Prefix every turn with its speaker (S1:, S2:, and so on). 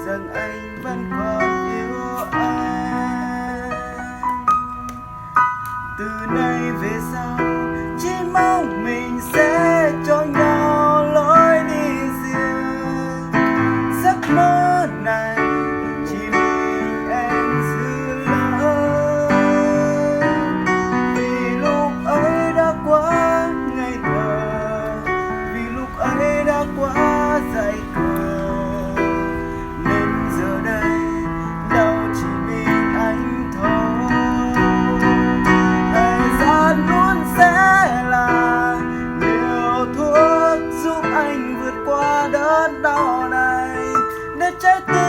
S1: rằng anh vẫn còn yêu anh. Từ nay về sau chỉ mong mình sẽ cho nhau lối đi riêng. Giấc mơ này chỉ mình em giữ lỡ, vì lúc ấy đã quá ngây thơ, vì lúc ấy đã quá dại khờ, nên giờ đây đau chỉ mình anh thôi. Thời gian luôn sẽ là liều thuốc giúp anh vượt qua đớn đau này, để trái tim